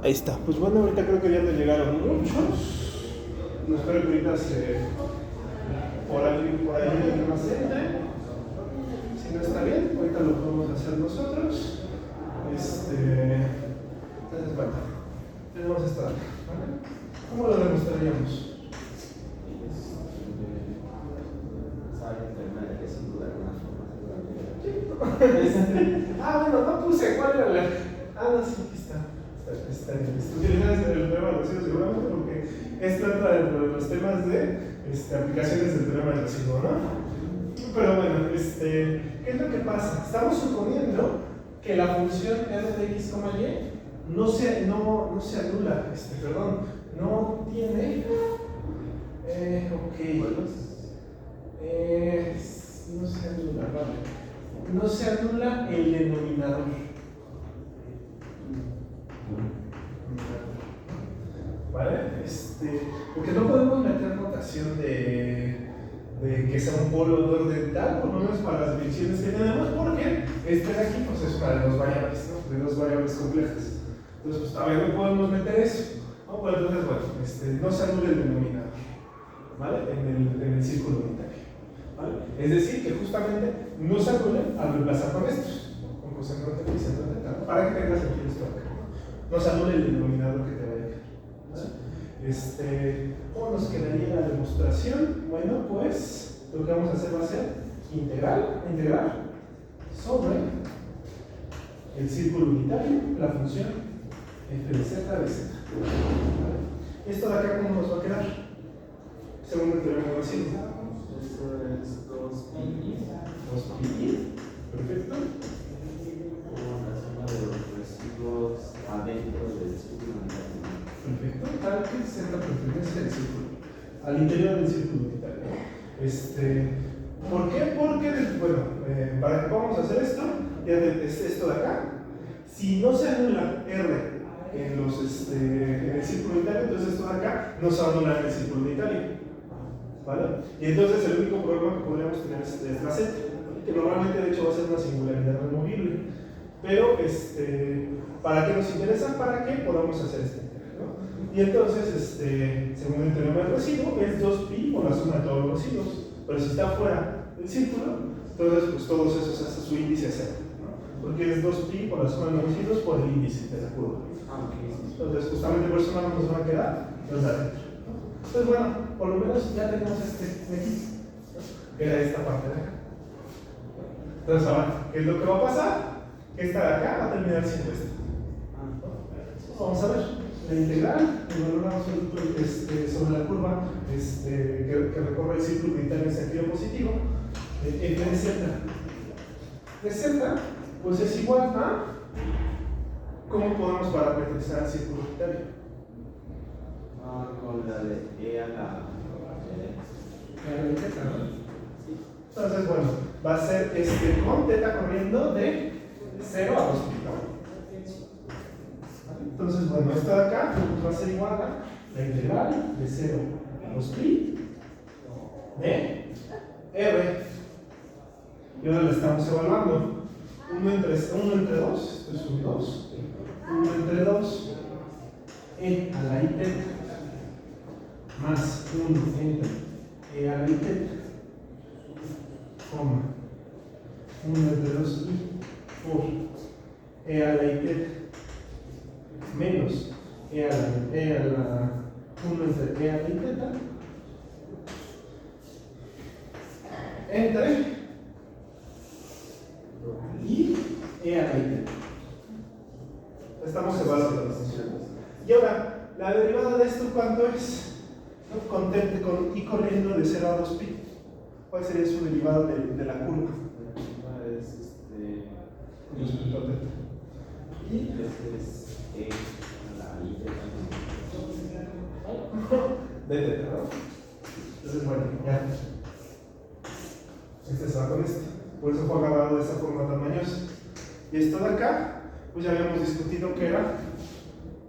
Ahí está. Pues bueno, ahorita creo que ya te llegaron muchos. No espero que ahorita por ahí alguien más entre. Si no está bien, ahorita lo podemos hacer nosotros. Entonces, bueno, tenemos esta. ¿Vale? ¿Cómo lo demostraríamos? Bueno, no puse cuál era la. No, sí, aquí está. Utilidades del teorema de residuos, seguramente, porque esto entra dentro de los temas de aplicaciones del teorema de residuos, ¿no? Pero bueno, ¿qué es lo que pasa? Estamos suponiendo que la función r de x, y no se anula, no tiene. No se anula, vale. No se anula el denominador. ¿Vale? Porque no podemos meter notación de que sea un polo de orden tal, por lo menos para las divisiones que tenemos, porque de aquí pues es para dos variables, ¿no? De dos variables complejas. Entonces, pues todavía no podemos meter eso, ¿no? Pues entonces, bueno, no se anula el denominador, ¿vale? En el círculo unitario, ¿vale? Es decir, que justamente no se anula al reemplazar con estos, con coseno teta y seno teta, ¿no? Para que tengas aquí esto acá. No se anula el denominador que te va a llegar, ¿vale? ¿Cómo nos quedaría la demostración? Bueno, pues lo que vamos a hacer va a ser integrar sobre el círculo unitario, la función f de z de z. ¿Vale? ¿Esto de acá cómo nos va a quedar? Según el teorema de residuos. Eso es 2pi. 2pi. Perfecto. Como la suma de los residuos adentro del círculo unitario. Perfecto. Tal que es la pertenencia del círculo, al interior del círculo unitario. ¿Por qué? Porque, bueno, para que podamos hacer esto, es esto de acá. Si no se anula R en el círculo unitario, entonces esto de acá no se va a anular en el círculo unitario, ¿vale? Y entonces el único problema que podríamos tener es la Z, que normalmente de hecho va a ser una singularidad removible. Pero, ¿para qué nos interesa? Para que podamos hacer esto. Y entonces, según el teorema del residuo, es 2pi por la suma de todos los residuos. Pero si está fuera del círculo, entonces pues todos esos hasta su índice cero, ¿no? Porque es 2pi por la suma de los residuos por el índice de la curva. Entonces, justamente por eso no nos van a quedar los de adentro. Entonces, bueno, por lo menos ya tenemos de aquí, ¿no? Que era esta parte de acá. Entonces, ahora, ¿qué es lo que va a pasar? Que esta de acá va a terminar siendo esta. Vamos a ver. La integral, el valor absoluto sobre la curva que recorre el círculo unitario en sentido positivo, f de z. De z, pues es igual a. ¿Cómo podemos parametrizar el círculo unitario? Con la de e a la teta, ¿no? Entonces, bueno, va a ser con teta corriendo de 0 a 2pi, ¿no? Entonces, bueno, esto de acá pues va a ser igual a la integral de 0 a 2pi de r. Y ahora le estamos evaluando 1 entre 2, esto es un 2, 1 entre 2 e a la i teta más 1 entre e a la i teta, coma 1 entre 2i por e a la i teta menos e a la 1 entre e a la i teta entre y e a la i teta. Estamos evaluando las funciones. Y ahora, la derivada de esto, ¿cuánto es? ¿No? Con i corriendo de 0 a 2pi. ¿Cuál sería su derivada de la curva? es Respecto a teta. y es e a la i De teta, ¿no? Entonces, bueno, ya. Se va con esto. Por eso fue grabado de esa forma tan mañosa. Y esto de acá, pues ya habíamos discutido que era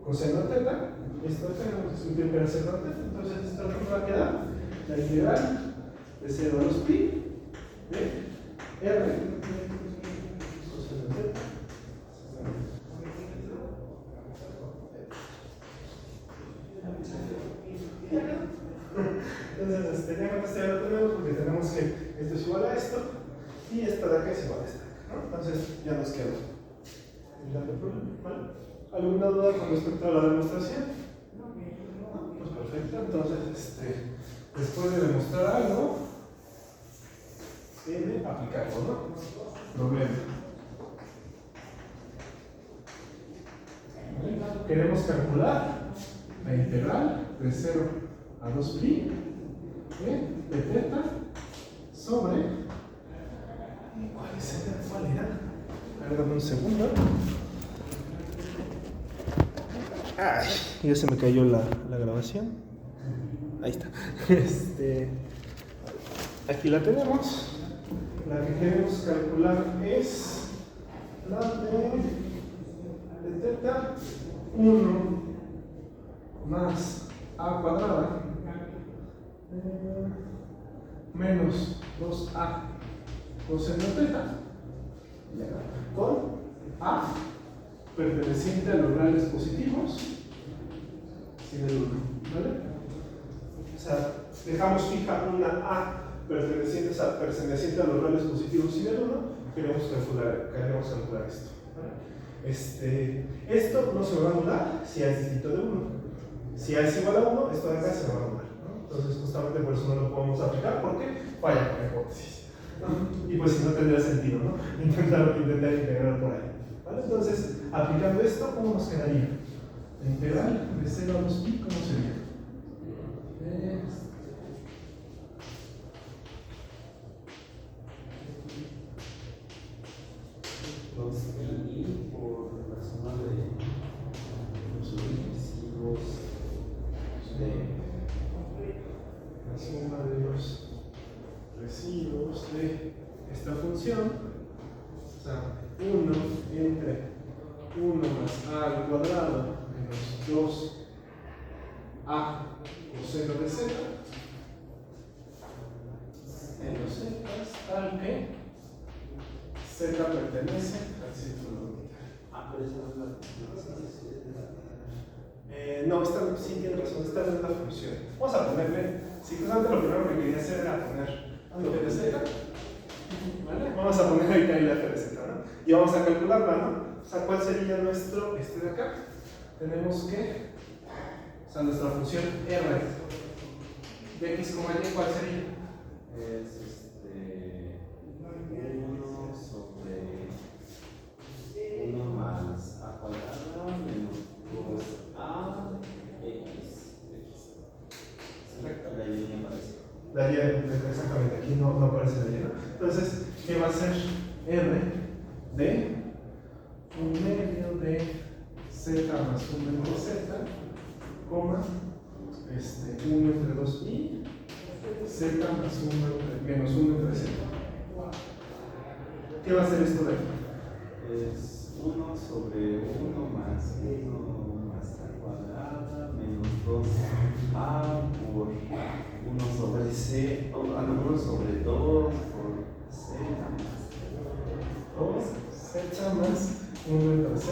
coseno teta. Y esto de acá habíamos discutido que era seno teta. Entonces, esto nos va a quedar la integral de 0 a 2pi de r coseno teta Entonces, ya con esto ya lo tenemos porque tenemos que esto es igual a esto y esta de acá es igual a esta, ¿no? Entonces, ya nos quedó. ¿Vale? ¿Alguna duda con respecto a la demostración? No, pues perfecto. Entonces, después de demostrar algo, tiene aplicarlo, ¿no? Problema. Queremos calcular la integral de 0 a 2pi de teta sobre. ¿Cuál era? A ver, dame un segundo. Ay, ya se me cayó la grabación. Ahí está. Aquí la tenemos. La que queremos calcular es la de teta 1 más a cuadrada menos 2a coseno teta con a perteneciente a los reales positivos sin el 1, ¿vale? O sea, dejamos fija una a perteneciente a los reales positivos sin el 1, queremos calcular esto, ¿vale? Esto no se va a anular si a es distinto de 1. Si a es igual a 1, esto de acá se va a anular, ¿no? Entonces, justamente por eso no lo podemos aplicar, porque falla con la hipótesis, ¿no? Y pues si no tendría sentido, ¿no? Intentar integrar por ahí, ¿vale? Entonces, aplicando esto, ¿cómo nos quedaría? La integral de 0 a 2pi, ¿cómo sería? 2pi por la suma de los sucesivos la suma de los residuos de esta función, o sea, 1 entre 1 más a al cuadrado menos 2a coseno de z menos z tal que z pertenece al círculo unitario. pero esa no es la No, esta sí tiene razón, esta no es la función. Vamos a ponerle, si justamente lo primero que quería hacer era poner f de z, ¿vale? Vamos a poner ahorita ahí la f de z, ¿no? Y vamos a calcularla, ¿no? O sea, ¿cuál sería nuestro, de acá? Tenemos que, o sea, nuestra función r de x, y, ¿cuál sería? es 1 sobre 1 más a cuadrada menos 2a x. La línea parece. Exactamente, aquí no aparece la llena. Entonces, ¿qué va a ser r de 1 medio de z más 1 entre z, coma, 1 entre 2i, z más 1 menos 1 entre z. ¿Qué va a ser esto de aquí? Es 1 sobre 1 más 1 más a cuadrada menos 2a por 1 sobre c, 1 sobre 2 por z más 2, z más 1 entre z.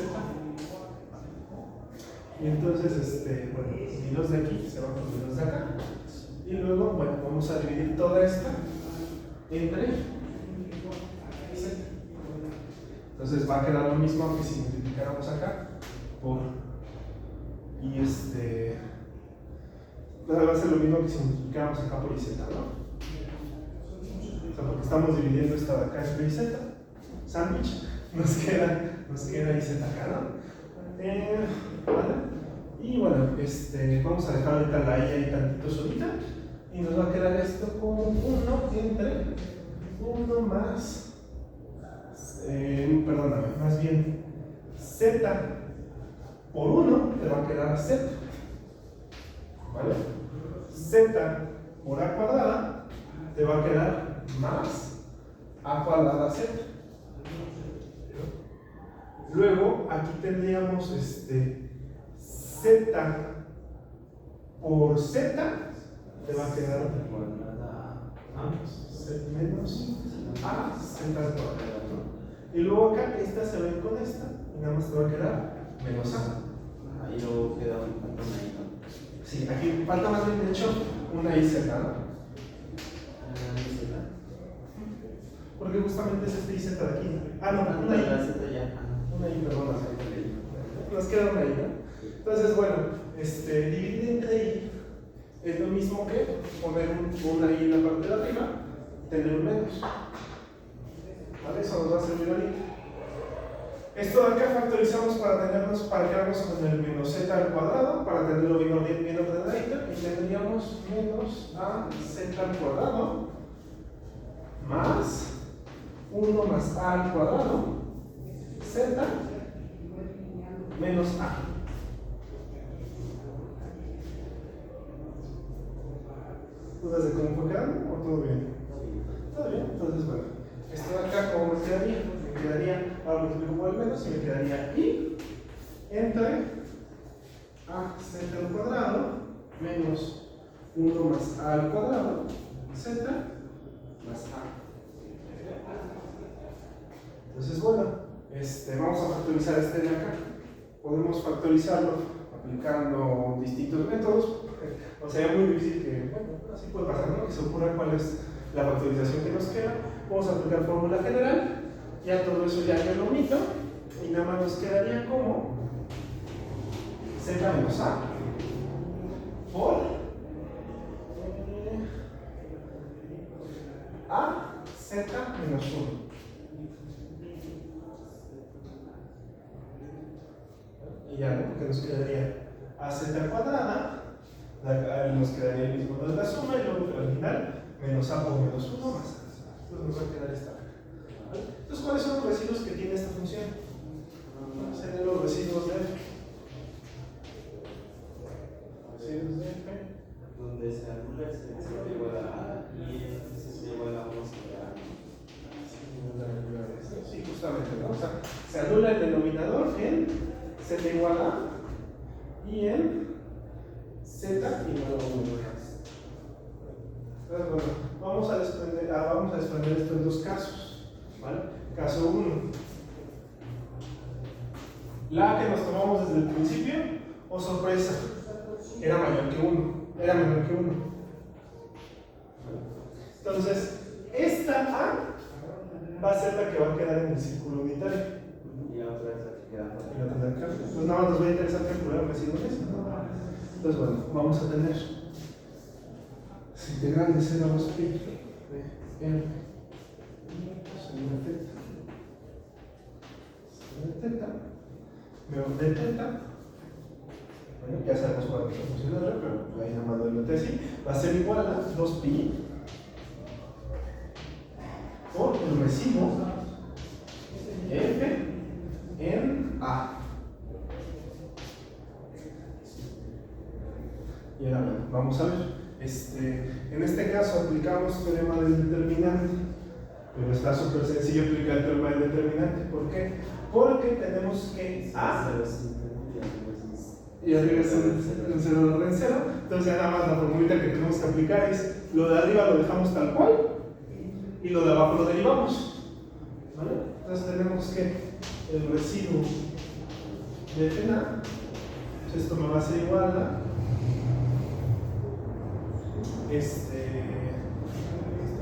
Y entonces, bueno, mi 2 de aquí se va con mi 2 de acá. Y luego, bueno, vamos a dividir toda esta entre z. Entonces va a quedar lo mismo que si multiplicáramos acá por. Y va a ser lo mismo que si multiplicáramos acá por iz, ¿no? O sea, porque estamos dividiendo esta de acá entre iz, sándwich, nos queda iz acá, ¿no? ¿Vale? Y bueno, vamos a dejar ahorita la i ahí tantito solita y nos va a quedar esto como 1 entre 1 más, perdóname, más bien z por 1 te va a quedar z, ¿vale? Z por a cuadrada te va a quedar más a cuadrada z. Luego aquí tendríamos z por z te va a quedar menos a z al cuadrado, ¿no? Y luego acá esta se va a ir con esta y nada más te va a quedar menos a. Ahí luego queda un patrón ahí, ¿no? Sí, aquí falta más bien, de hecho, una IZ, ¿no? Porque justamente es este IZ de aquí. Ah, no, una I. Una I, perdón. Nos queda una I, ¿no? Entonces, bueno, dividir entre I es lo mismo que poner una I en la parte de arriba y tener un menos. ¿Vale? Eso nos va a servir ahorita. Esto de acá factorizamos para quedarnos con el menos z al cuadrado, para tenerlo bien ordenadito, y tendríamos menos a z al cuadrado más 1 más a al cuadrado z menos a. ¿Dudas de cómo fue quedando o todo bien? Todo bien, entonces bueno, esto de acá, ¿cómo me quedaría? Me quedaría, ahora multiplico por el menos y me quedaría i entre a z al cuadrado menos 1 más a al cuadrado z más a. Entonces, bueno, vamos a factorizar este de acá. Podemos factorizarlo aplicando distintos métodos. O sea, es muy difícil que, bueno, así puede pasar, ¿no? Que se ocurra cuál es la factorización que nos queda. Vamos a aplicar fórmula general. Ya todo eso ya yo lo omito. Y nada más nos quedaría como z menos a por a z menos 1. Y ya, ¿no? Porque nos quedaría a z cuadrada, nos quedaría el mismo de la suma y luego al final menos a por menos 1 más a. Entonces nos va a quedar esta. ¿Vale? Entonces, ¿cuáles son los residuos que tiene esta función? Serían los residuos de f. Residuos de f. Donde se anula el z igual a a y el z igual a 1 sobre a. Sí, justamente, ¿no? O sea, se anula el denominador en z igual a y en z igual a 1 más. Entonces, bueno, vamos a desprender esto en dos casos. ¿Vale? Caso 1. La que nos tomamos desde el principio, o sorpresa, era mayor que 1. Era menor que 1. Entonces, esta A va a ser la que va a quedar en el círculo unitario. Y la otra es la que queda por Y la otra acá. Pues nada más nos va a interesar calcular el residuo de esto. Entonces, bueno, vamos a tener integral de 0 a 2pi de n sobre teta menos de teta. Bueno, ya sabemos cuál es la función de R, pero ahí nada más lo noté así. Va a ser igual a 2pi por el residuo f en a. Y ahora vamos a ver. En este caso aplicamos teorema del determinante, pero está súper sencillo aplicar el teorema del determinante. ¿Por qué? Porque tenemos que A y arriba es un 0 en 0. Entonces nada más la formulita que tenemos que aplicar es lo de arriba lo dejamos tal cual y lo de abajo lo derivamos. ¿Vale? Entonces tenemos que el residuo de f a, pues esto me va a ser igual a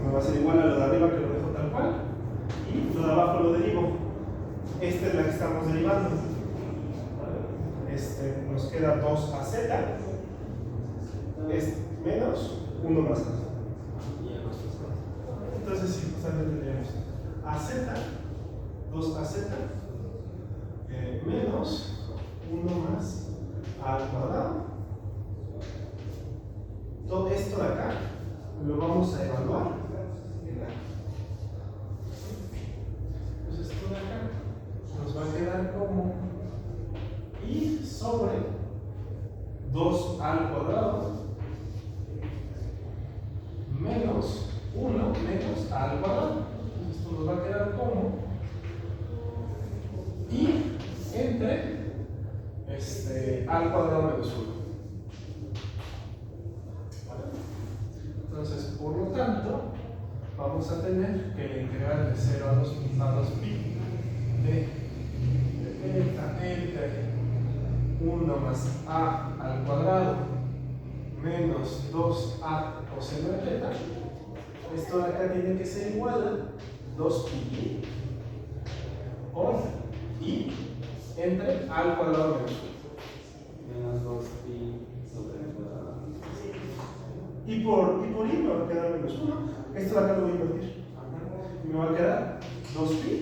me va a ser igual a lo de arriba que lo dejo tal cual y lo de abajo lo derivo. Esta es la que estamos derivando. Nos queda 2az menos 1 más a. Entonces, sí, justamente tenemos az, 2az menos 1 más a al cuadrado. Todo esto de acá lo vamos a evaluar en A. Entonces, esto de acá nos va a quedar como i sobre 2 al cuadrado menos 1 menos a al cuadrado. Esto nos va a quedar como i entre a al cuadrado menos 1. Entonces, por lo tanto, vamos a tener que la integral de 0 a 2pi de eta entre 1 más a al cuadrado menos 2a coseno de teta. Esto de acá tiene que ser igual a 2pi por i entre a al cuadrado menos 1. Menos 2pi sobre el cuadrado. Y por i me va a quedar menos 1. Esto de acá lo voy a invertir. Y me va a quedar 2pi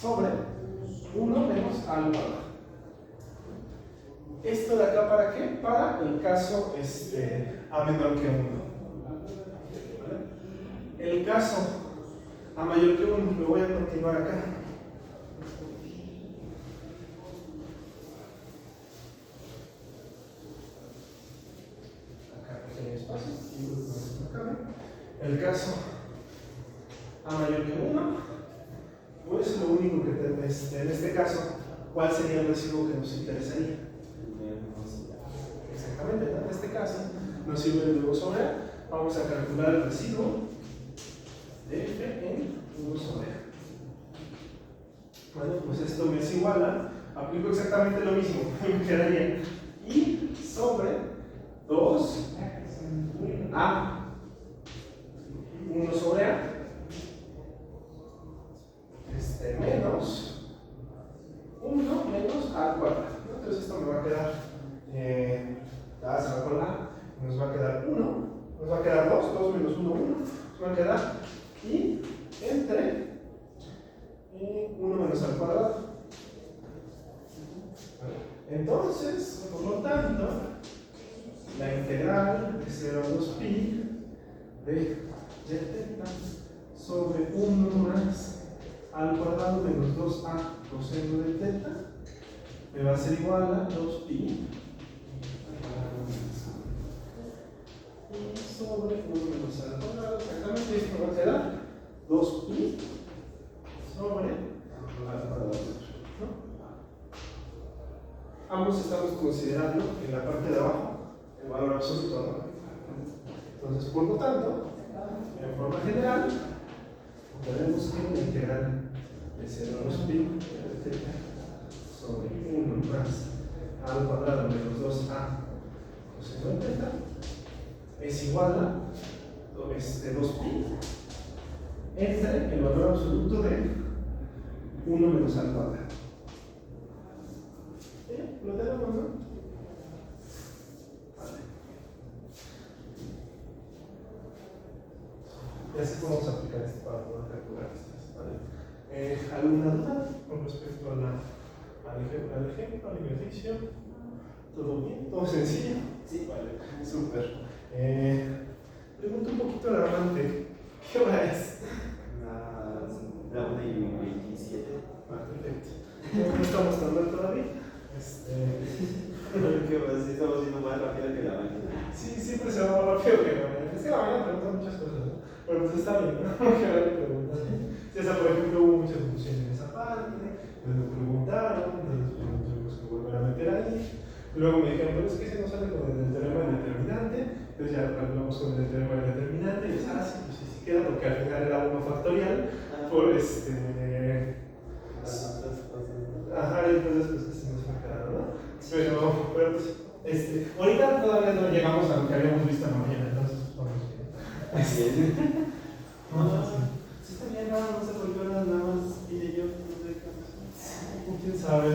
sobre 1 menos a al cuadrado. ¿Esto de acá para qué? Para el caso a menor que 1. El caso a mayor que 1, lo voy a continuar acá. Acá pequeño espacio. El caso a mayor que 1, pues lo único que en este caso, ¿cuál sería el residuo que nos interesaría? Exactamente, ¿no? En este caso nos sirve el 2 sobre A. Vamos a calcular el residuo de F en 1 sobre A. Bueno, pues esto me es igual a, aplico exactamente lo mismo, me quedaría I sobre 2A 1 sobre A menos 1 menos A al cuadrado. Entonces esto me va a quedar, se va con A, nos va a quedar 1, nos va a quedar 2 menos 1, 1, nos va a quedar I entre 1 menos al cuadrado. Entonces, por lo tanto, la integral de 0 a 2pi de teta sobre 1 más al cuadrado menos 2a coseno de teta me va a ser igual a 2pi sobre 1 menos al cuadrado. Exactamente esto va a quedar 2pi sobre al cuadrado. ¿No? Ambos estamos considerando en la parte de abajo el valor absoluto, ¿no? Entonces, por lo tanto, en forma general, tenemos que la integral de 0 a 2pi de teta sobre 1 más al cuadrado menos 2a coseno de teta es igual a 2pi entre el valor absoluto de 1 menos al cuadrado. ¿Lo tenemos, no? Vale. Y así podemos aplicar esto para poder calcular estas. ¿Vale? ¿Alguna duda con respecto al ejemplo, al ejercicio? ¿Todo bien? ¿Todo sencillo? Sí, vale, súper. Pregunto un poquito al amante, ¿qué hora es? La 1:27. Perfecto. No estamos tan mal todavía. ¿Qué pasa? Sí, estamos yendo más rápido que la mañana. Sí, siempre se va más rápido que la mañana. Es que la mañana preguntan muchas cosas, ¿no? Pero pues está bien, ¿no? Que ahora preguntas. Sí, o sea, por ejemplo, hubo mucha confusión en esa parte, entonces me preguntaron, entonces tuvimos que volver a meter ahí. Luego me dijeron, pero es que si no sale con el teorema del determinante, entonces ya lo calculamos con el teorema del determinante, y es sí, pues sí queda, porque al final era 1 factorial por Ajá, entonces pues así nos fue quedando, ¿no? Pero pues, ahorita todavía no llegamos a lo que habíamos visto en la mañana, entonces vamos bien. Sí, está bien, no se volvió nada más, y yo, no sé qué. ¿Quién sabe?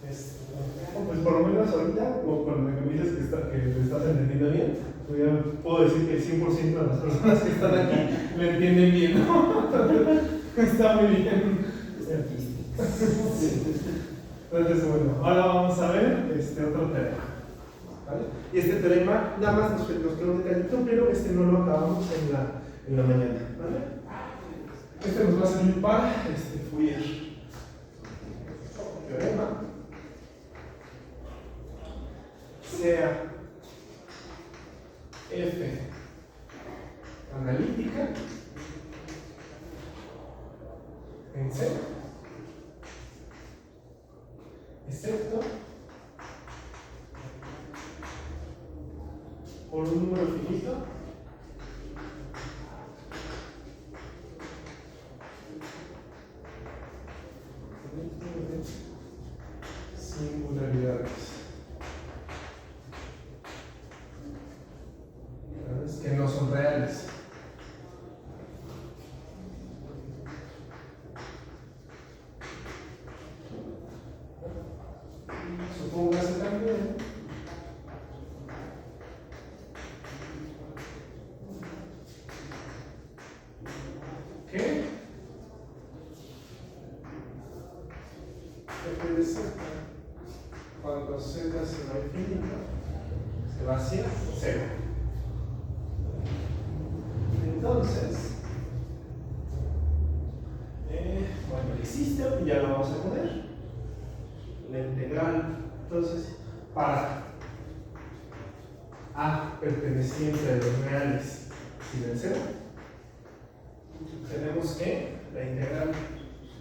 Pues por lo menos ahorita, o con lo que me dices que lo estás entendiendo bien, pues ya puedo decir que el 100% de las personas que están aquí lo entienden bien, ¿no? Está muy bien. Entonces, bueno, ahora vamos a ver otro teorema. ¿Vale? Y este teorema nada más nos quedó un detallito, pero no lo acabamos en la mañana. ¿Vale? Nos va a servir para Fourier. Teorema sea F analítica en C, excepto por un número finito de singularidades. próximo a infinito, se va hacia 0. Entonces, bueno, existe y ya lo vamos a poner. La integral, entonces, para a perteneciente a los reales sin el 0, tenemos que la integral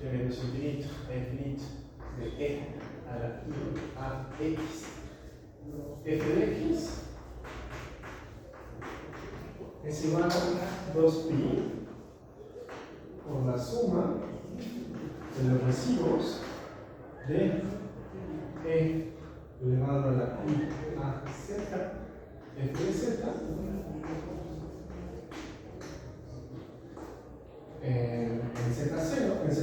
de menos infinito a infinito de e a la i a x f de x es igual a 2pi por la suma de los recibos de e elevado a la i a z f de z en z0, en zi,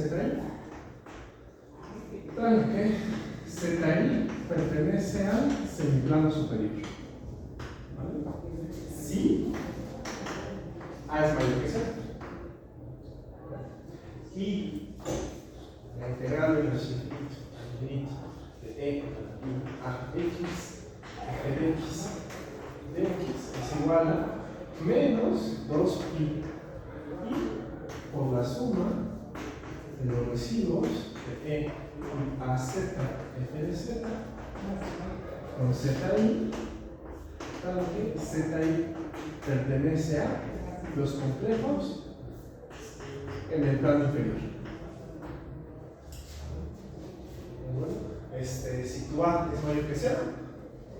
tal que zi pertenece al semiplano superior. ¿Vale? Si a es mayor que z y la integral de los infinito de e a x f de x de x es igual a menos 2pi por la suma de los recibos de e a z f de z con zi, tal que zi pertenece a los complejos en el plano inferior. Si tu a es mayor que 0,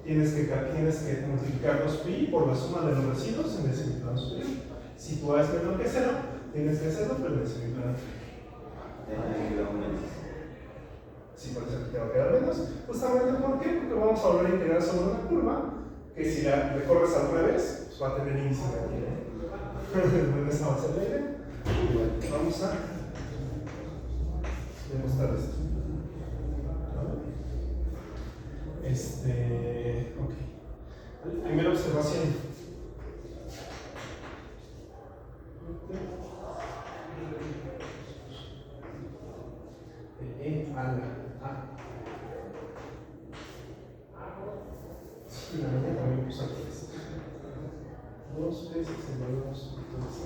tienes que multiplicar 2pi por la suma de los residuos en el semiplano superior. Si tu a es menor que 0, tienes que hacerlo, pero en el semiplano inferior. Sí, por eso te va a quedar menos. Justamente, ¿por qué? Porque vamos a volver a integrar sobre una curva que si la recorres al revés, pues va a tener índice aquí. Entonces, esa va a ser la idea. Vamos a demostrar esto. Ok. Primera observación. De E a la A. Sí, la mañana también puse aquí. 2 veces el valor absoluto de C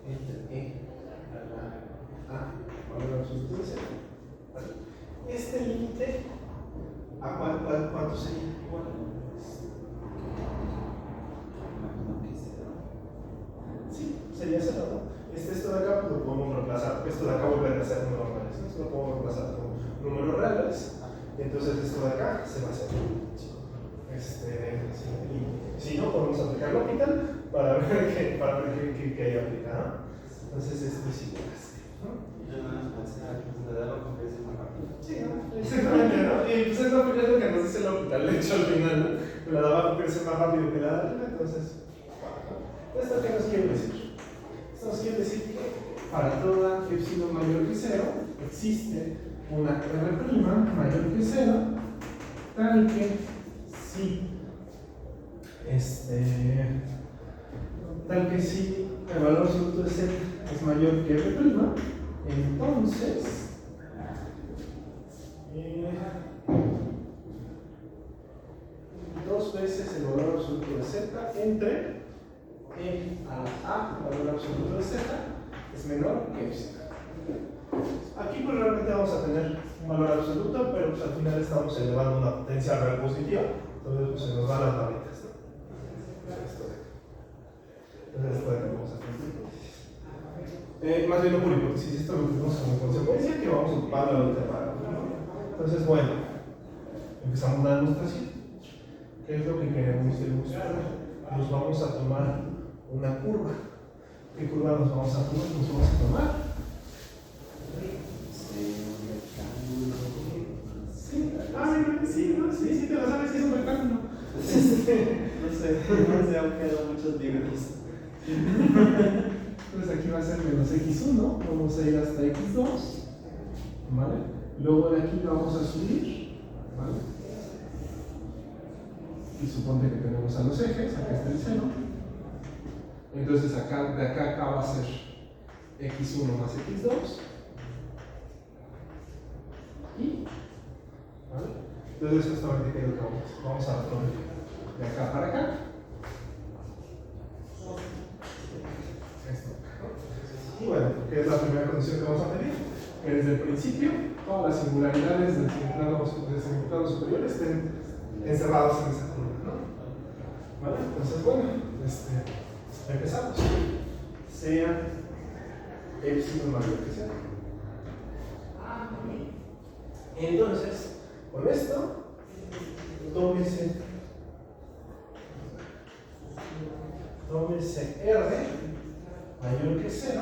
entre E a la A, valor absoluto de C. Este límite, ¿a cuánto sería igual? Sí, sería 0, ¿no? Esto de acá pues, lo podemos reemplazar, porque esto de acá vuelve a ser números reales, ¿no? Esto lo podemos reemplazar con números reales, y entonces esto de acá se va a hacer. Si no, podemos aplicar L'Hopital para ver qué hay aplicado. Entonces esto es igual a 0, ¿no? Sí, ¿no? Exactamente, ¿no? Y pues es lo que nos dice L'Hopital, de hecho al final, ¿no? La de abajo crece más rápido que la de arriba, entonces, ¿esto qué nos quiere decir? Esto nos quiere decir que para toda epsilon mayor que 0 existe una R' mayor que 0, tal que si el valor absoluto de Z es mayor que R', entonces dos veces el valor absoluto de Z entre E a la A, el valor absoluto de Z, es menor que epsilon. Aquí pues realmente vamos a tener un valor absoluto, pero pues al final estamos elevando una potencia real positiva, entonces pues se nos van las barritas, ¿no? Entonces esto de acá vamos a hacer. Más bien no por hipótesis, esto lo tenemos como consecuencia que vamos a ocupar la ahorita para, ¿no? Entonces bueno, empezamos la demostración. ¿Qué es lo que queremos demostrar? Nos vamos a tomar una curva. ¿Qué curva nos vamos a tomar? Nos vamos a tomar sí, te lo sabes, sí es un rectángulo. No sé, han quedado muchos libros. Entonces aquí va a ser menos x1, vamos a ir hasta x2, ¿vale? Luego de aquí vamos a subir, ¿vale? Y suponte que tenemos a los ejes, acá está el seno. Entonces acá, de acá a acá va a ser x1 más x2. Y, ¿vale? Entonces, justamente, ¿qué es lo que vamos a hacer? Vamos a poner de acá para acá. Esto. Y bueno, ¿qué es la primera condición que vamos a pedir? Que desde el principio todas las singularidades del simultáneo superior estén encerrados en esa curva, ¿no? ¿Vale? Entonces, bueno, empezamos. Sea epsilon mayor que cero. Entonces, con esto, tómese R mayor que 0,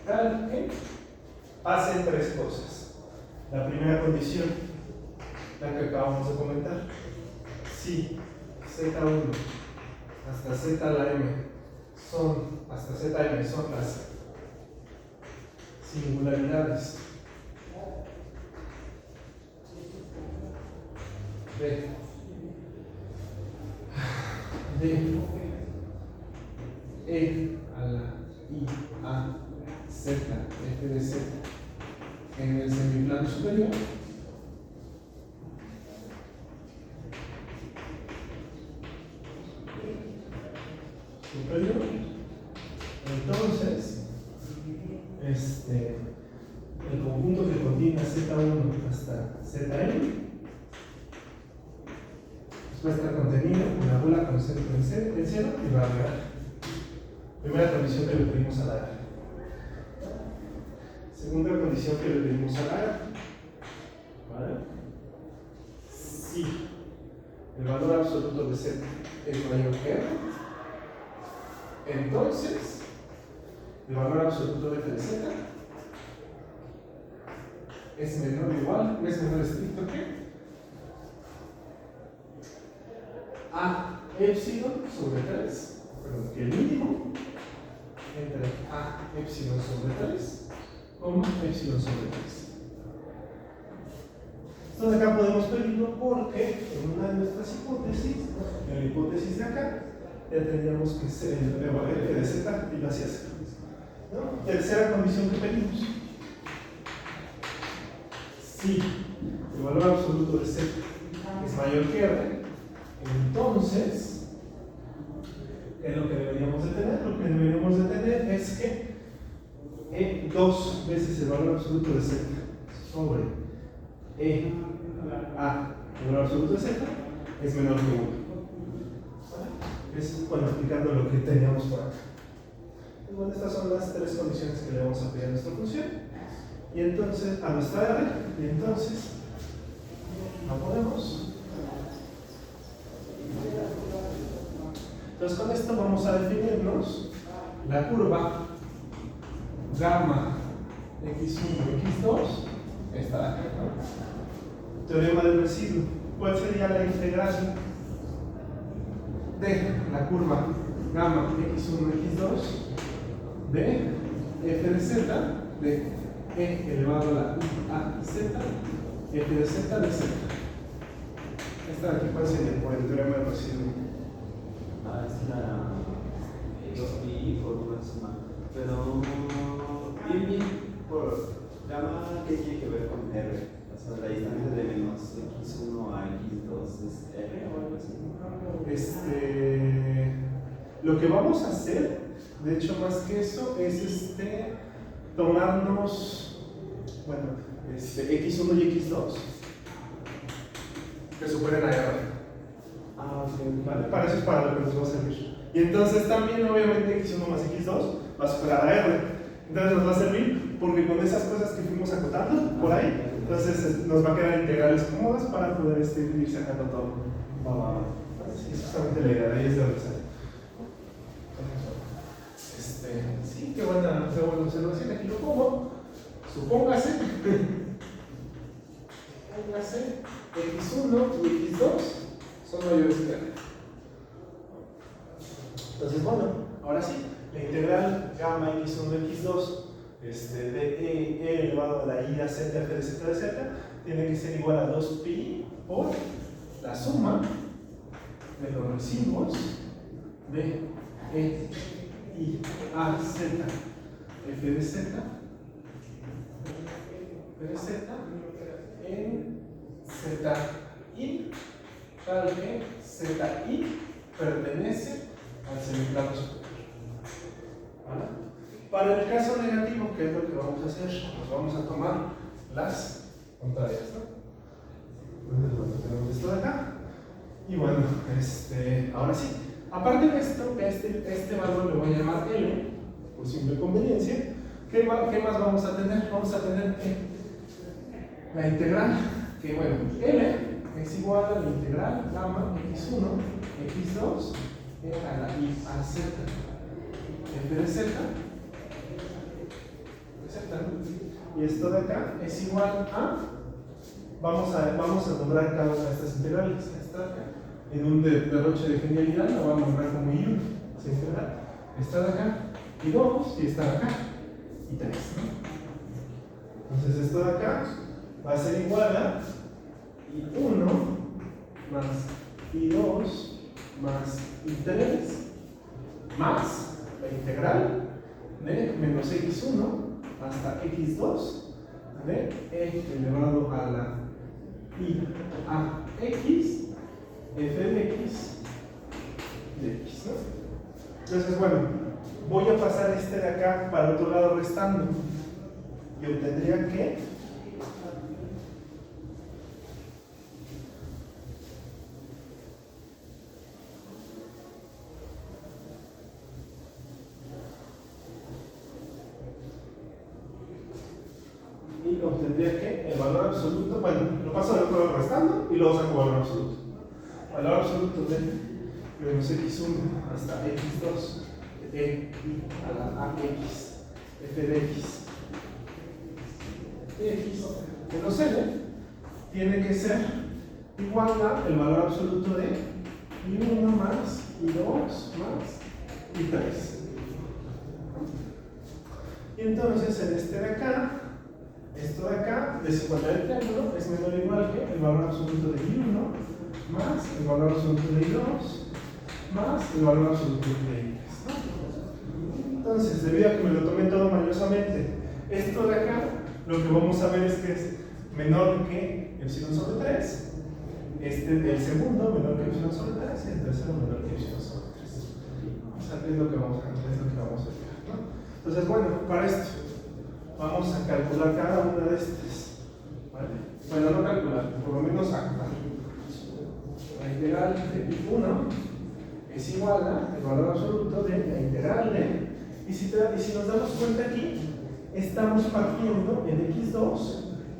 tal que pasen tres cosas. La primera condición, la que acabamos de comentar, si Z1 hasta Z a la M hasta ZM son las singularidades de E a la I A Z F de Z en el semiplano superior, entonces el conjunto que contiene Z1 hasta Zn va a estar contenido en la bola con centro en cero y va a real. Primera condición que le pedimos a la R. Segunda condición que le pedimos a la R. ¿Vale? Si el valor absoluto de Z es mayor que R, entonces el valor absoluto de F de Z es menor o igual, es menor estricto que A epsilon sobre 3, perdón, que el mínimo entre A epsilon sobre 3, epsilon sobre 3. Entonces acá podemos pedirlo porque en una de nuestras hipótesis, en la hipótesis de acá, ya tendríamos que ser el F de Z y lo hacía cero, ¿no? Tercera condición que pedimos. Si el valor absoluto de Z es mayor que R, entonces, ¿qué es lo que deberíamos de tener? Lo que deberíamos de tener es que dos veces el valor absoluto de Z sobre el valor absoluto de Z es menor que 1. ¿Vale? Es, bueno, aplicando lo que teníamos por acá. Bueno, estas son las tres condiciones que le vamos a pedir a nuestra función. Y entonces, a nuestra R, y entonces, la ponemos. Entonces, con esto vamos a definirnos la curva gamma x1, x2, esta de acá, ¿no? Teorema del residuo. ¿Cuál sería la integral de la curva gamma x1, x2 de f de z de e elevado a la i a z f de z de z? Esta de aquí, ¿cuál sería por el teorema del residuo? Es la 2pi por una suma, pero bien, por gamma, ¿qué tiene que ver con R? O sea, la distancia de menos x1 a x2 es R o algo así. Lo que vamos a hacer, de hecho, más que eso, es tomarnos, bueno, x1 y x2 que superen a R. Ok. Vale, para eso es para lo que nos va a servir. Y entonces también, obviamente, x1 más x2 va a superar a R. Entonces nos va a servir porque con esas cosas que fuimos acotando por ahí, entonces nos va a quedar integrales cómodas para poder ir sacando todo. Sí, es justamente la idea, de ahí es de donde sale. Sí, qué buena observación. Aquí lo pongo. Supóngase x1 y x2 son mayores que R. Entonces, bueno, ahora sí, la integral gamma x1 x2 de e elevado a la i a z f de z de z tiene que ser igual a 2pi por la suma de los residuos de e i a z f de z en z I tal que ZI pertenece al semiplano superior. ¿Vale? Para el caso negativo, ¿qué es lo que vamos a hacer? Pues vamos a tomar las contrarias, ¿no? Entonces, bueno, tenemos esto de acá. Y bueno, ahora sí. Aparte de esto, este valor le voy a llamar L, por simple conveniencia. ¿Qué más vamos a tener? Vamos a tener la integral, que bueno, L es igual a la integral gamma x1, x2, a la I a z. F de z, ¿no? Y esto de acá es igual a, vamos a nombrar cada una de estas integrales. Esta de acá, en un derroche de genialidad, la vamos a nombrar como I1, esa integral. Esta de acá, I2, y esta de acá, I3, ¿no? Entonces esto de acá va a ser igual a I1 más I2 más I3 más la integral de menos x1 hasta x2 de e elevado a la I a x f de x de x, ¿no? Entonces, bueno, voy a pasar este de acá para el otro lado restando y obtendría que el valor absoluto, bueno, lo paso del otro lado restando y luego saco el valor absoluto. El valor absoluto de menos x1 hasta x2 de e a la ax f de x menos l tiene que ser igual a el valor absoluto de i1 más i2 más i3. Y entonces en este de acá, esto de acá, desigualdad del triángulo, es menor o igual que el valor absoluto de I1 más el valor absoluto de I2 más el valor absoluto de I3. Entonces, debido a que me lo tomé todo mañosamente, esto de acá, lo que vamos a ver es que es menor que epsilon sobre 3, el segundo menor que epsilon sobre 3 y el tercero menor que epsilon sobre 3. O sea, es lo que vamos a ver, ¿no? Entonces, bueno, para esto vamos a calcular cada una de estas, ¿vale? Bueno, no calcular, por lo menos actuar. La integral de I1 es igual a el valor absoluto de la integral de, y si nos damos cuenta aquí, estamos partiendo en x2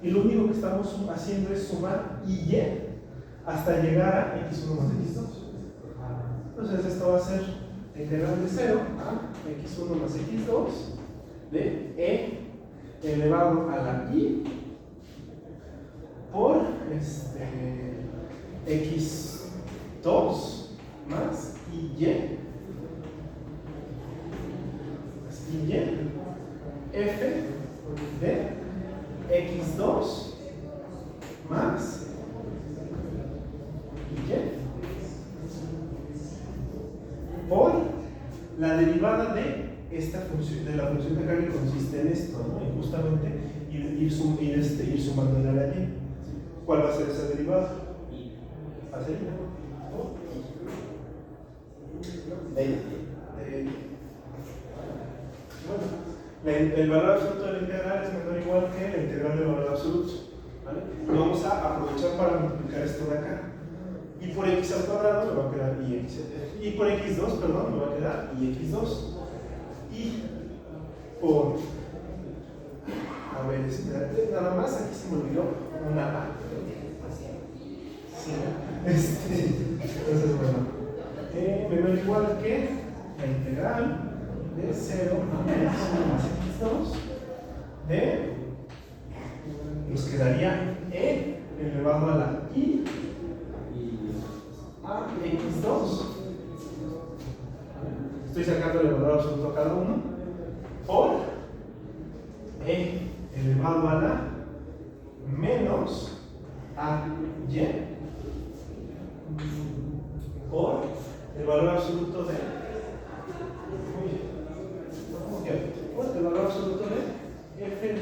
y lo único que estamos haciendo es sumar y hasta llegar a x1 más x2. Entonces esto va a ser la integral de 0 a x1 más x2 de e elevado a la i por x2 más y f de x2 más y por la derivada de esta función, de la función de acá que consiste en esto, ¿no? Y justamente ir sumando la y. ¿Cuál va a ser esa derivada? ¿Va a ser bueno, el valor absoluto de la integral es menor o igual que la integral del valor absoluto, ¿vale? Lo vamos a aprovechar para multiplicar esto de acá. Y por x al cuadrado me va a quedar y por x2, perdón, me va a quedar ix2. Y por, a ver, espérate, nada más aquí se me olvidó una A. Sí, entonces, bueno, menor o igual que la integral de 0 a x1 más x2 de, nos quedaría e elevado a la i a x2. Estoy sacando el valor absoluto a cada uno por e elevado a la menos a y por el valor absoluto de el valor absoluto de f de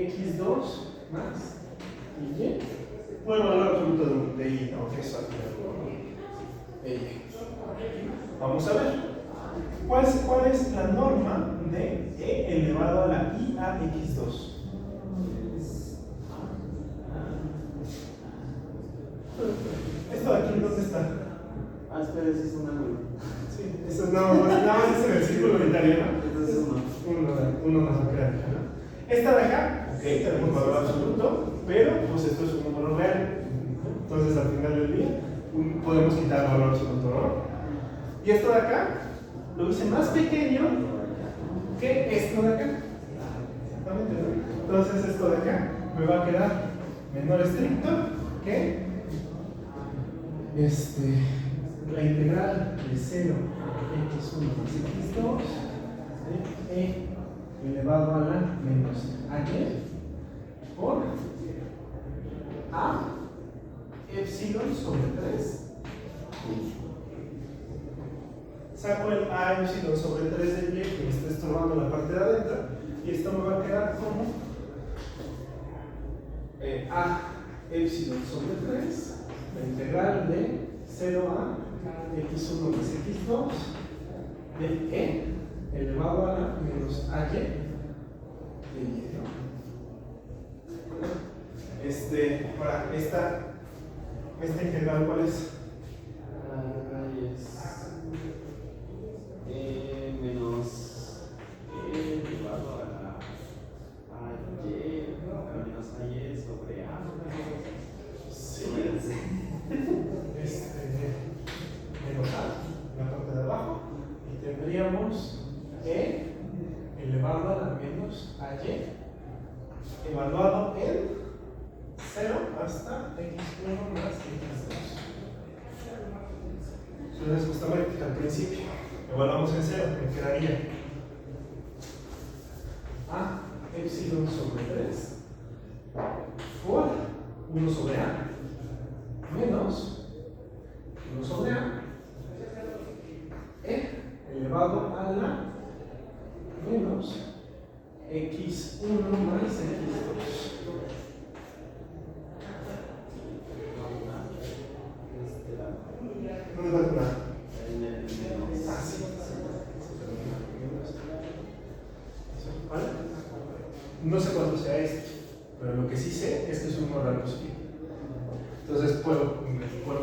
x2 más y por el valor absoluto de 1. Vamos a ver. ¿Cuál es la norma de e elevado a la I a x2? ¿Esto de aquí dónde está? Espera, si es un ángulo. Sí, eso nada más es en el círculo unitario, ¿no? Entonces Uno más va a quedar acá, ¿no? Esta de acá, ok, tenemos valor absoluto, pero pues esto es un número real. Entonces al final del día podemos quitar el valor absoluto, ¿no? Y esto de acá lo hice más pequeño que esto de acá. Exactamente, ¿no? Entonces esto de acá me va a quedar menor estricto que la integral de 0 x1 más x2 de e elevado a la menos ay por a epsilon sobre 3. Saco el a epsilon sobre 3 de y que me está estorbando la parte de adentro y esto me va a quedar como a epsilon sobre 3 la integral de 0 a x1 más x2 de e elevado a la menos ay de y, ¿no? Ahora, esta integral, ¿cuál es? Es menos elevado a la menos ay sobre a. Sí. Menos a, la parte de abajo, y tendríamos e elevado a la menos ay evaluado en 0 hasta x1 más x2. Entonces justamente al principio evaluamos en 0, me quedaría a epsilon sobre 3 por 1 sobre a menos 1 sobre a e elevado a la menos x1 más x2. ¿Dónde va a quedar? Ah, sí. ¿Vale? No sé cuánto sea esto, pero lo que sí sé es que es un molar positivo. Entonces puedo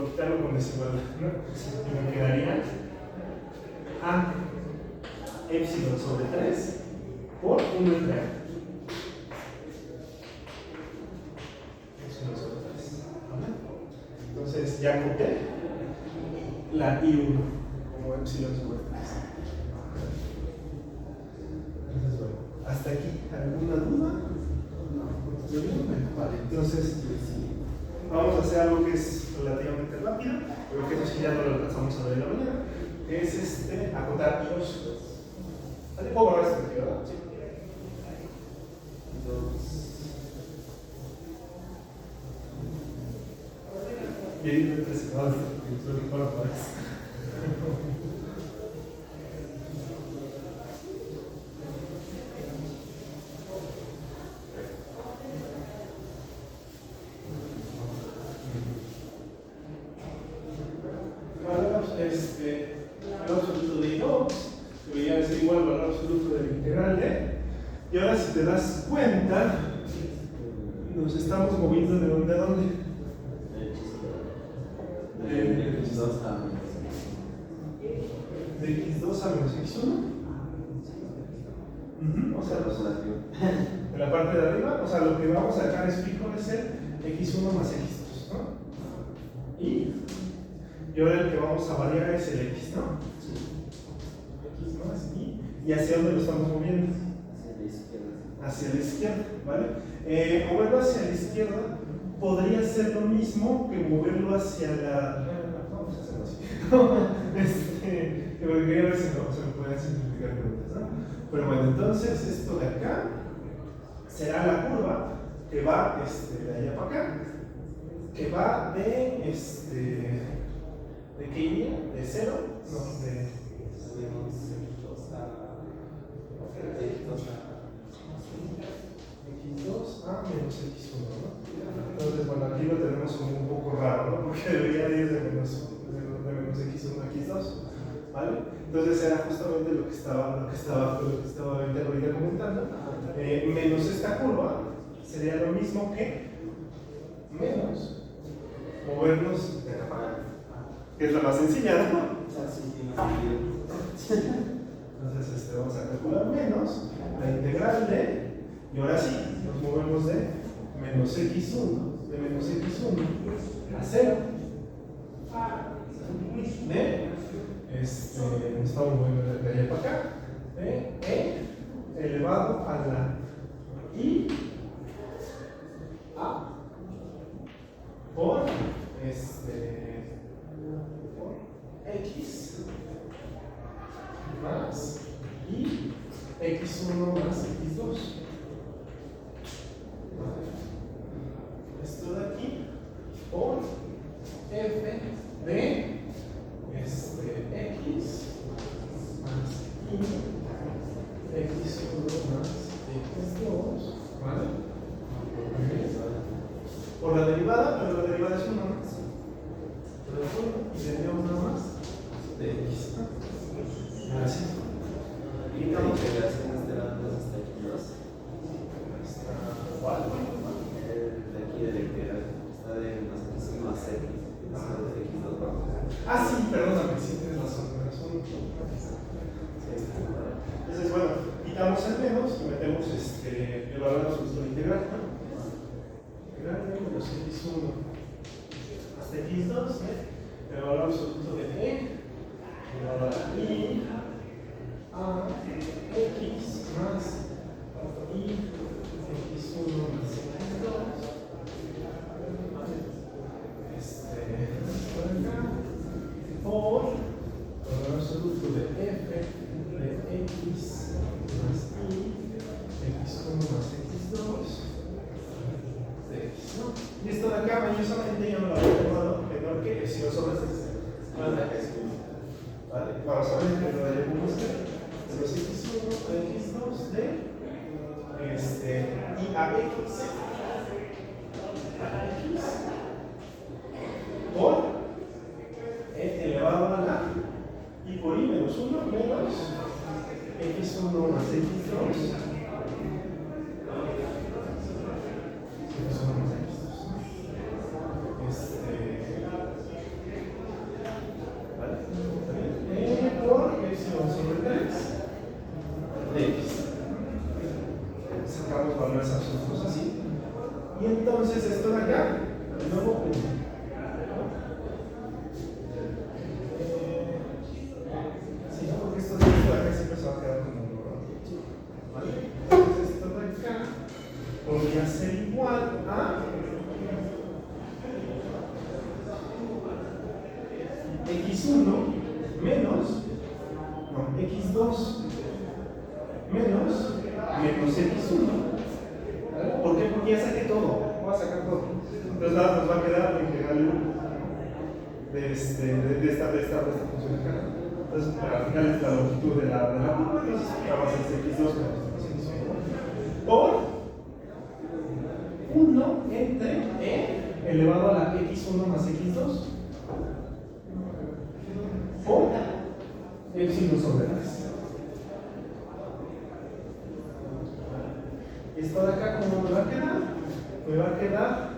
quitarlo con desigualdad, ¿no? Y me quedaría a epsilon sobre 3 por 1 entre a. Epsilon sobre 3. ¿Vale? Entonces ya copié la I1 como epsilon sobre 3. Entonces, bueno, hasta aquí, ¿alguna duda? No. Vale, entonces vamos a hacer algo que es relativamente rápido, pero que eso sí ya no lo alcanzamos a ver en la mañana, que es acotar ios. ¿Puedo borrar esto aquí, verdad? Sí. Bien impresionado, creo que fueron para eso. Valor absoluto de I2 debería ser igual al valor absoluto del integral de. Y ahora, si te das cuenta, nos estamos moviendo de dónde a dónde. De x2 a menos x1. O sea, de la parte de arriba, o sea, lo que vamos a sacar es fijo es el x1 más x2, ¿no? Y ahora el que vamos a variar es el x, ¿no? X más y hacia dónde lo estamos moviendo. Hacia la izquierda, ¿vale? Moverlo hacia la izquierda podría ser lo mismo que moverlo hacia la. Vamos a hacerlo así. Quería ver si se me pueden simplificar preguntas, ¿no? Pero bueno, entonces esto de acá será la curva que va de allá para acá, que va de ¿de qué iría? ¿De 0? No, de x2 a menos x1, ¿no? Entonces, bueno, aquí lo tenemos como un poco raro, ¿no? Porque debería ir de menos x1 a x2, ¿vale? ¿vale? Entonces era justamente lo que estaba ahorita comentando. Menos esta curva sería lo mismo que menos movernos de acá para acá, que es la más sencilla, ¿no? Entonces vamos a calcular menos la integral de, y ahora sí, nos movemos de menos x1, de menos x1 a 0. Nos estamos moviendo de allá para acá, de e elevado a la i a por x más y x1 más x2. Esto de aquí por f de x más y x1 más x2, ¿vale? Por la derivada, pero la derivada es 1 más. Y tenemos nada más de x. Gracias. Y la integración de la dos hasta x2. ¿Cuál? De aquí de la integral. Está de más x1 a x. Está de x2 bajo. Ah, sí, perdóname, sí tienes razón. Entonces, bueno, quitamos el menos y metemos el valor absoluto de integral. Integral de menos x1 hasta x2, el valor absoluto de e, elevado a i a x más y x1 más x2. Por el valor absoluto de f de x más y x1 más x2 de x, ¿no? Y esto de acá mañosamente yo no lo había tomado menor que si lo sobre ¿vale? Vamos a ver que lo debemos de los x1 a x2 de y a x por e elevado a la y por i menos 1 menos x1 más x2 por epsilon sobre 3 de x. Sacamos valores absolutos así. Y entonces esto de acá, de nuevo 1. Sí, porque esto de acá siempre se va a quedar como 1, ¿no? ¿Vale? Entonces esto de acá podría ser igual a x1 menos, no, x2 menos x1. ¿Por qué? Porque ya saqué todo, voy a sacar todo. Entonces nada, nos va a quedar la integral de esta función acá. Entonces, al final es la longitud de la curva, entonces vamos a hacer x2 menos x1 por 1 entre e elevado a la x1 más x2 por epsilon sobre 3. Esto de acá, ¿cómo me va a quedar? Me va a quedar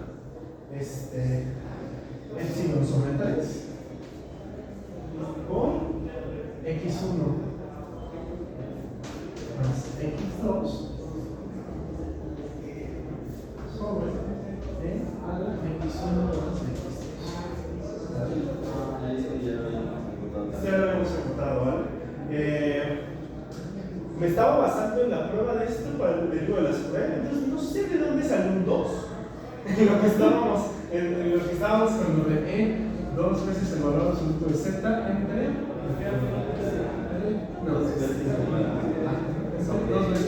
epsilon sobre 3 por x1 más x2 sobre a la x1 más x2. Ya lo habíamos ejecutado, ¿vale? Me estaba basando en la prueba de esto para el derivo de la seguridad, entonces no sé de dónde salió un 2. En lo que estábamos con lo de e, 2 veces el valor absoluto de z entre. No, 2 veces el valor absoluto de z.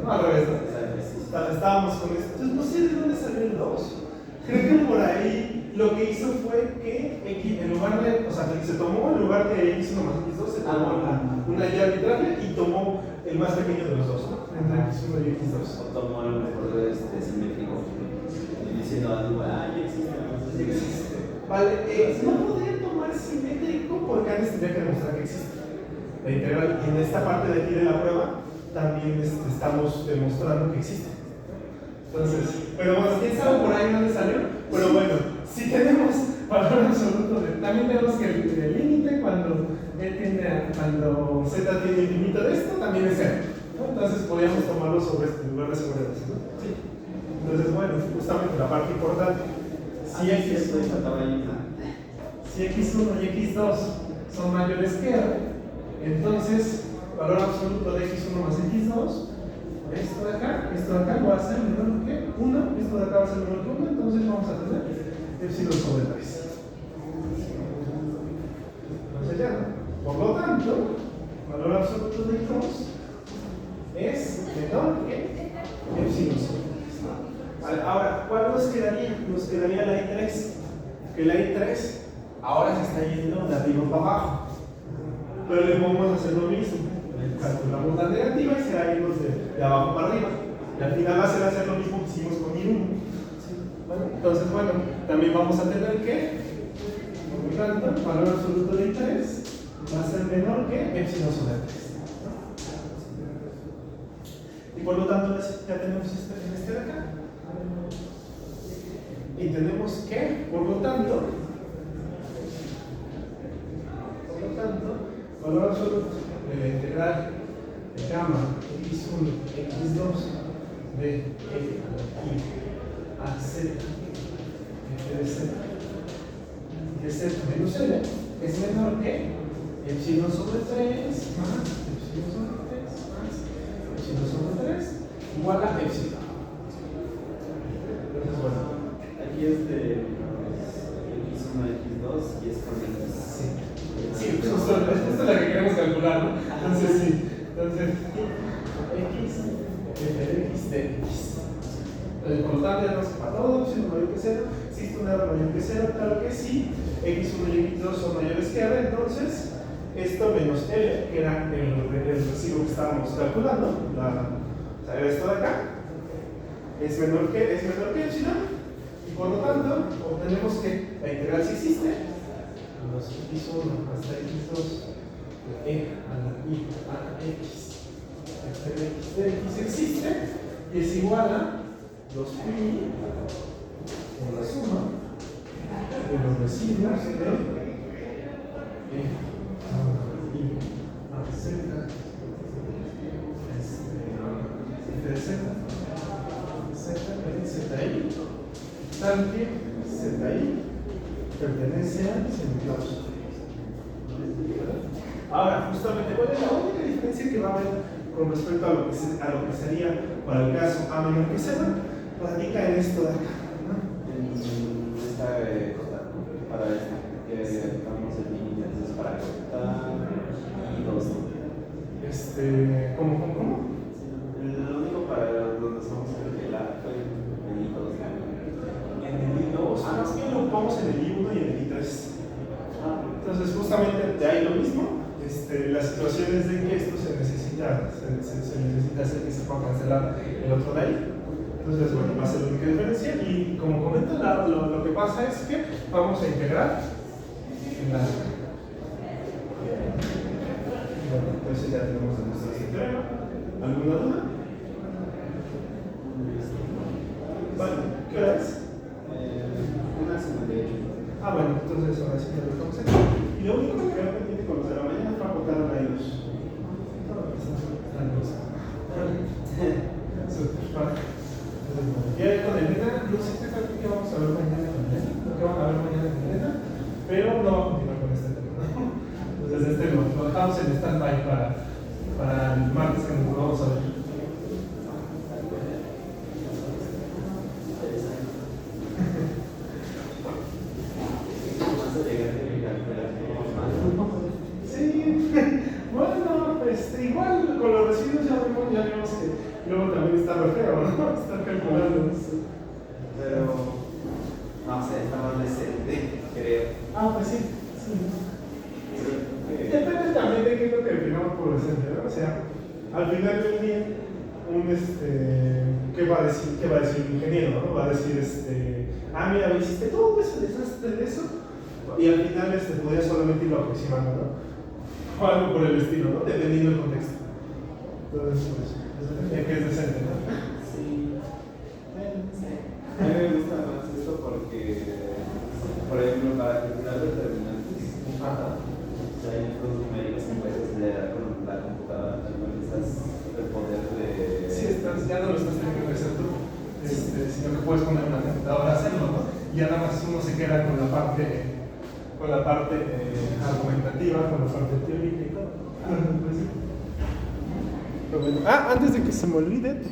No, al revés. Estábamos con esto. Entonces no sé de dónde salió el 2. Creo que por ahí lo que hizo fue que x, en lugar de, o sea, se tomó en lugar de x1 más x2, se tomó una idea arbitraria y tomó el más pequeño de los dos, ¿no? Entre x1 y x2. O tomó a lo mejor simétrico y diciendo algo, ya existe. Vale, no podría tomar simétrico porque antes tendría que demostrar que existe. La integral, y en esta parte de aquí de la prueba también estamos demostrando que existe. Entonces, pero bueno, ¿quién sabe por ahí dónde salió? Pero bueno, si tenemos valor absoluto también tenemos que el límite cuando z tiene infinito de esto, también es 0, ¿no? Entonces podríamos tomarlo sobre este lugar de seguridad, ¿no? Sí. Entonces, bueno, justamente la parte importante. Si x1 y x2 son mayores que r, entonces valor absoluto de x1 más x2, esto de acá va a ser menor que 1, esto de acá va a ser menor que 1, entonces vamos a tener epsilon sobre 3. Entonces ya, por lo tanto, valor absoluto de x2 es menor que epsilon sobre 3. Ahora, ¿cuál nos quedaría? Nos quedaría la I3, que la I3 ahora se está yendo de arriba para abajo, pero le vamos a hacer lo mismo. Calculamos la negativa y se va a irnos de abajo para arriba. Y al final va a ser hacer lo mismo que hicimos con I1. Bueno, entonces, bueno, también vamos a tener que, por lo tanto, el valor absoluto de I3 va a ser menor que epsilon sobre 3. Y por lo tanto, ya tenemos este de acá. Y tenemos que, por lo tanto, valor absoluto de la integral de gamma x1, x2 de f a z de z menos l es menor que epsilon sobre 3 más epsilon sobre 3 más epsilon sobre 3 igual a epsilon. Entonces, bueno, aquí es de x1, x2 y es con x. Sí, justo, esta es la que queremos calcular, ¿no? Entonces, sí. Entonces, x, f de x. Por lo tanto, ya no se para todo, si es mayor que 0. Existe un r mayor que 0, claro que sí. x1 y x2 son mayores que r, entonces, esto menos l, que era el residuo que estábamos calculando, o sea, esto de acá, es menor que epsilon, y por lo tanto, obtenemos que la integral sí existe. Los x1 hasta x2 de e a la i a x f de x existe y es igual a 2pi por la suma de los residuos de e a i a z f de z z tal que zi pertenece al semiclauso. Ahora, justamente, ¿cuál es la única diferencia que va a haber con respecto a lo que sería para el caso A menor que 0? Radica en esto de acá, ¿no? En esta cota, para esta, que damos el límite, entonces para cota y 2. ¿Cómo? Lo único para donde estamos en el A fue el I2. En el I2, más bien lo ocupamos en el I1 y en el I3. Entonces, justamente de ahí lo mismo. La situación es de que esto se necesita hacer que se pueda cancelar el otro de ahí. Entonces, bueno, va a ser la única diferencia. Y como comento, lo que pasa es que vamos a integrar en la. Bueno, entonces ya tenemos nuestra teorema. ¿Alguna duda? Bueno, ¿qué hora es? 1:58. Bueno, entonces ahora sí ya lo estamos aquí. Y lo único que queda pendiente con los de la mañana fue acotar a la I2. Ya con el Elena, no sé qué vamos a ver mañana con Elena, qué van a ver mañana con Elena, pero no va a continuar con este tema, ¿no? Entonces lo dejamos en stand-by para el martes que nos vamos a ver. Sí, bueno, igual con los residuos ya vemos que luego también está re feo, ¿no? Estar calculando eso. Pero, no sé, está más decente, creo. Pues sí. Depende también de qué es lo que definamos por decente, ¿no? O sea, al final del día, ¿qué va a decir el ingeniero, ¿no? Va a decir, mira, hiciste todo ese desastre de eso, y al final podría solamente irlo aproximando, ¿no? o algo por el estilo, ¿no? Dependiendo del contexto. Entonces, pues, que es decente, ¿no? Sí. Sí. A mí me gusta más esto porque, por ejemplo, para calcular determinantes, hay cosas numéricas que puedes acelerar con la computadora, analizas el poder de... Sí, ya no lo estás teniendo que hacer tú, sino que puedes poner una computadora a hacerlo, ¿no? Y ya nada más uno se queda con la parte argumentativa, con la parte teórica y todo. Pero bueno, antes de que se me olvide,